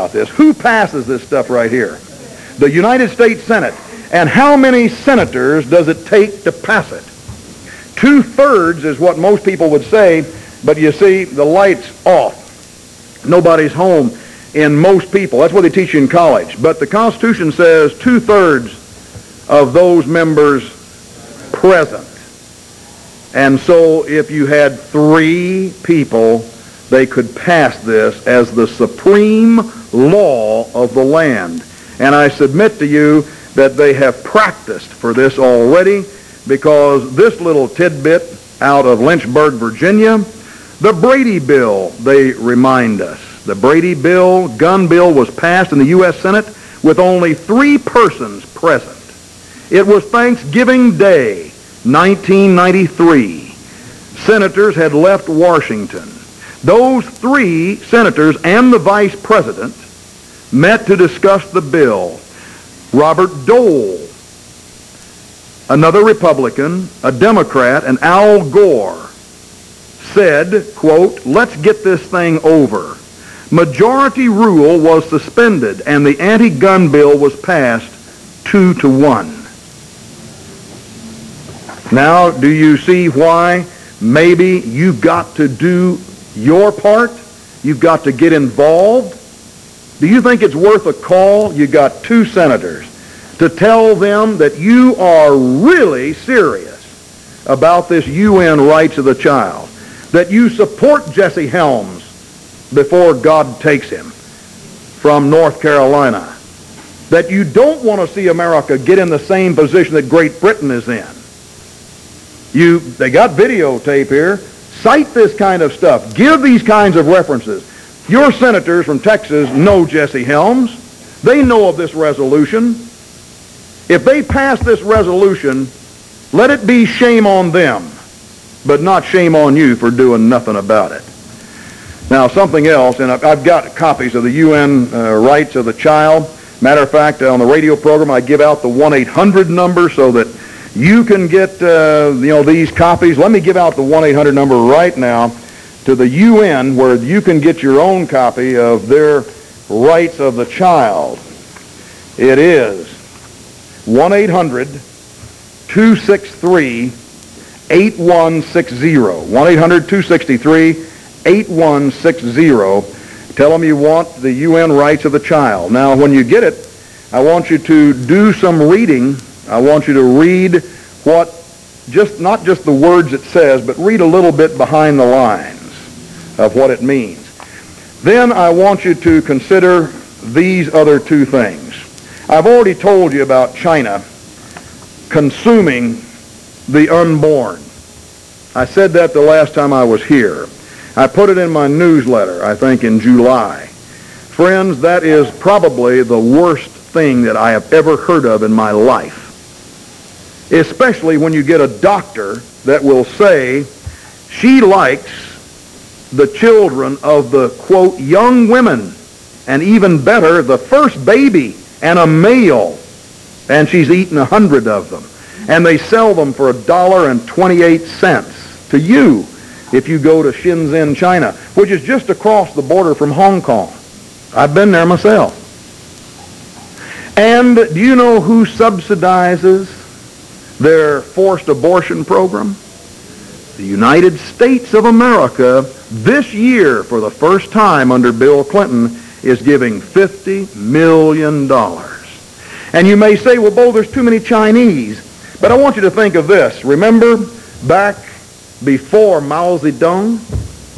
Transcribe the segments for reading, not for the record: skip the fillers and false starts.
about this. Who passes this stuff right here? The United States Senate. And how many senators does it take to pass it? 2/3 is what most people would say, but you see, the light's off. Nobody's home in most people. That's what they teach you in college. But the Constitution says 2/3 of those members present. And so if you had 3 people, they could pass this as the supreme law of the land. And I submit to you that they have practiced for this already, because this little tidbit out of Lynchburg, Virginia, the Brady Bill, they remind us. The Brady Bill, gun bill, was passed in the U.S. Senate with only 3 persons present. It was Thanksgiving Day, 1993. Senators had left Washington. Those 3 senators and the vice president met to discuss the bill. Robert Dole, another Republican, a Democrat, and Al Gore said, quote, "Let's get this thing over." Majority rule was suspended, and the anti-gun bill was passed 2-1. Now, do you see why maybe you've got to do your part? You've got to get involved? Do you think it's worth a call? You got 2 senators to tell them that you are really serious about this UN rights of the child, that you support Jesse Helms before God takes him from North Carolina, that you don't want to see America get in the same position that Great Britain is in. They got videotape here. Cite this kind of stuff. Give these kinds of references. Your senators from Texas know Jesse Helms. They know of this resolution. If they pass this resolution, let it be shame on them, but not shame on you for doing nothing about it. Now, something else, and I've got copies of the UN rights of the child. Matter of fact, on the radio program, I give out the 1-800 number so that you can get these copies. Let me give out the 1-800 number right now to the UN, where you can get your own copy of their rights of the child. It is 1-800-263-8160. 1-800-263-8160. Tell them you want the UN rights of the child. Now, when you get it, I want you to do some reading. I want you to read not just the words it says, but read a little bit behind the lines of what it means. Then I want you to consider these other 2 things. I've already told you about China consuming the unborn. I said that the last time I was here. I put it in my newsletter, I think in July. Friends, that is probably the worst thing that I have ever heard of in my life. Especially when you get a doctor that will say she likes the children of the, quote, young women, and even better, the first baby and a male, and she's eaten 100 of them. And they sell them for $1.28 to you if you go to Shenzhen, China, which is just across the border from Hong Kong. I've been there myself. And do you know who subsidizes their forced abortion program? The United States of America, this year, for the first time under Bill Clinton, is giving $50 million. And you may say, well, Bo, there's too many Chinese. But I want you to think of this. Remember back before Mao Zedong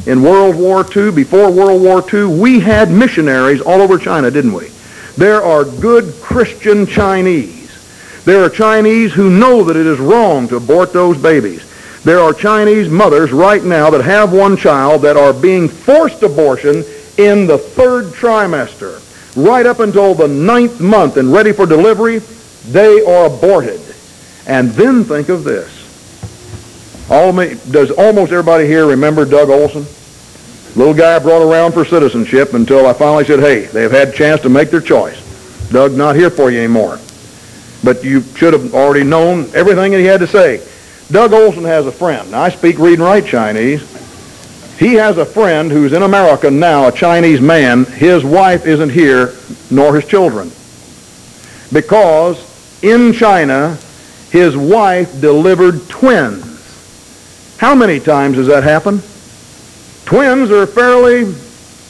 in World War II, before World War II, we had missionaries all over China, didn't we? There are good Christian Chinese. There are Chinese who know that it is wrong to abort those babies. There are Chinese mothers right now that have one child that are being forced abortion in the 3rd trimester. Right up until the 9th month and ready for delivery, they are aborted. And then think of this. Does almost everybody here remember Doug Olson? Little guy I brought around for citizenship until I finally said, hey, they've had a chance to make their choice. Doug, not here for you anymore. But you should have already known everything that he had to say. Doug Olson has a friend. Now, I speak read and write Chinese. He has a friend who's in America now, a Chinese man. His wife isn't here, nor his children. Because in China, his wife delivered twins. How many times does that happen? Twins are a fairly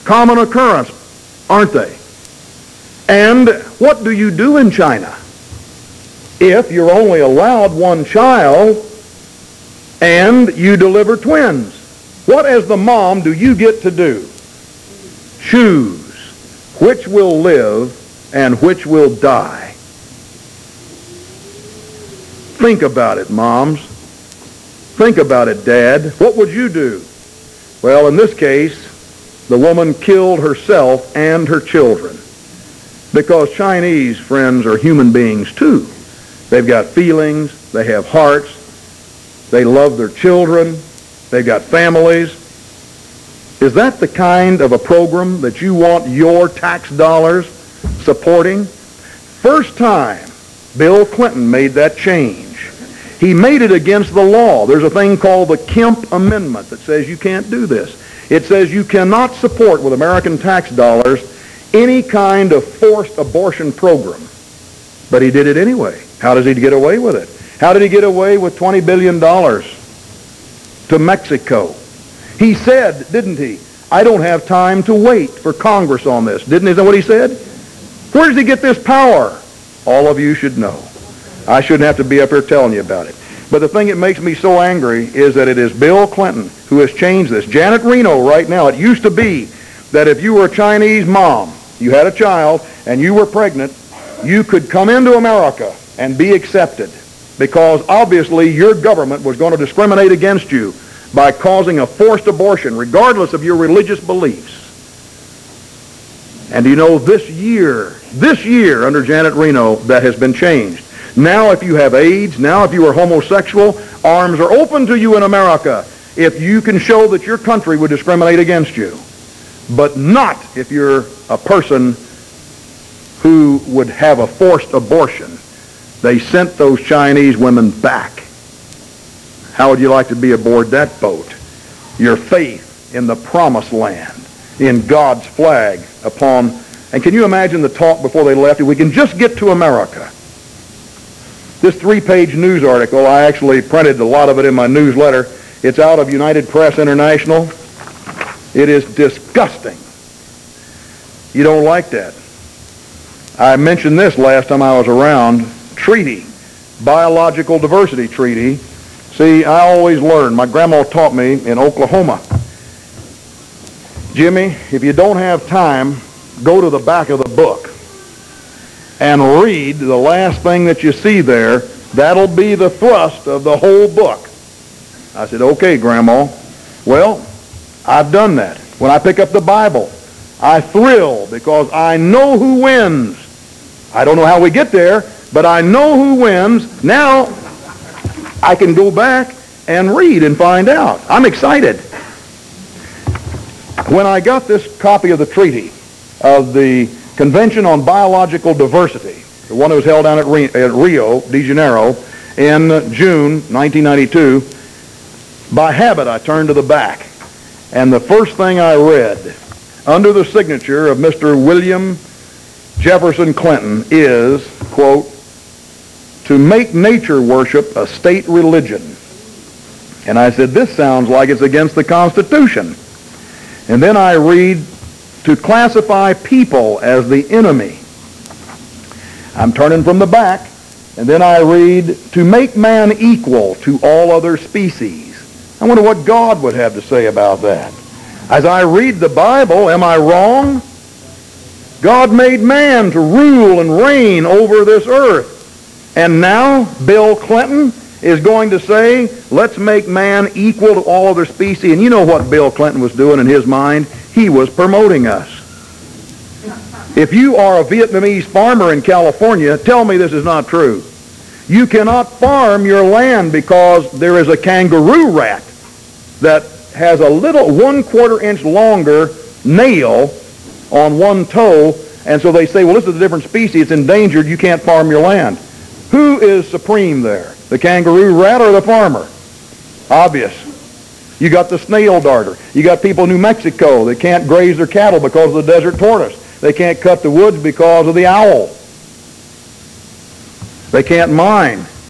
common occurrence, aren't they? And what do you do in China? If you're only allowed one child and you deliver twins, what as the mom do you get to do? Choose which will live and which will die. Think about it, moms. Think about it, Dad. What would you do? Well, in this case, the woman killed herself and her children. Because Chinese, friends, are human beings too. They've got feelings, they have hearts, they love their children, they've got families. Is that the kind of a program that you want your tax dollars supporting? First time Bill Clinton made that change. He made it against the law. There's a thing called the Kemp Amendment that says you can't do this. It says you cannot support with American tax dollars any kind of forced abortion program. But he did it anyway. How does he get away with it? How did he get away with $20 billion to Mexico? He said, didn't he, I don't have time to wait for Congress on this. Didn't he? Is that what he said? Where does he get this power? All of you should know. I shouldn't have to be up here telling you about it. But the thing that makes me so angry is that it is Bill Clinton who has changed this. Janet Reno right now, it used to be that if you were a Chinese mom, you had a child, and you were pregnant, you could come into America and be accepted because obviously your government was going to discriminate against you by causing a forced abortion regardless of your religious beliefs. And you know, this year under Janet Reno, that has been changed. Now if you have AIDS, now if you are homosexual, arms are open to you in America if you can show that your country would discriminate against you. But not if you're a person who would have a forced abortion. They sent those Chinese women back. How would you like to be aboard that boat? Your faith in the promised land, in God's flag upon, and can you imagine the talk before they left? If we can just get to America. This 3-page news article, I actually printed a lot of it in my newsletter. It's out of United Press International. It is disgusting. You don't like that. I mentioned this last time I was around. Treaty, biological diversity treaty. See, I always learn. My grandma taught me in Oklahoma. Jimmy, if you don't have time, go to the back of the book and read the last thing that you see there. That'll be the thrust of the whole book. I said, okay, Grandma. Well, I've done that. When I pick up the Bible, I thrill because I know who wins. I don't know how we get there, but I know who wins. Now, I can go back and read and find out. I'm excited. When I got this copy of the treaty of the Convention on Biological Diversity, the one that was held down at Rio de Janeiro in June 1992, by habit I turned to the back. And the first thing I read, under the signature of Mr. William Jefferson Clinton, is, quote, to make nature worship a state religion. And I said, this sounds like it's against the Constitution. And then I read, to classify people as the enemy. I'm turning from the back, and then I read, to make man equal to all other species. I wonder what God would have to say about that. As I read the Bible, am I wrong? God made man to rule and reign over this earth. And now Bill Clinton is going to say, let's make man equal to all other species. And you know what Bill Clinton was doing in his mind? He was promoting us. If you are a Vietnamese farmer in California, tell me this is not true. You cannot farm your land because there is a kangaroo rat that has a little 1/4 inch longer nail on one toe, and so they say, well, this is a different species, it's endangered, you can't farm your land. Who is supreme there? The kangaroo rat or the farmer? Obvious. You got the snail darter. You got people in New Mexico that can't graze their cattle because of the desert tortoise. They can't cut the woods because of the owl. They can't mine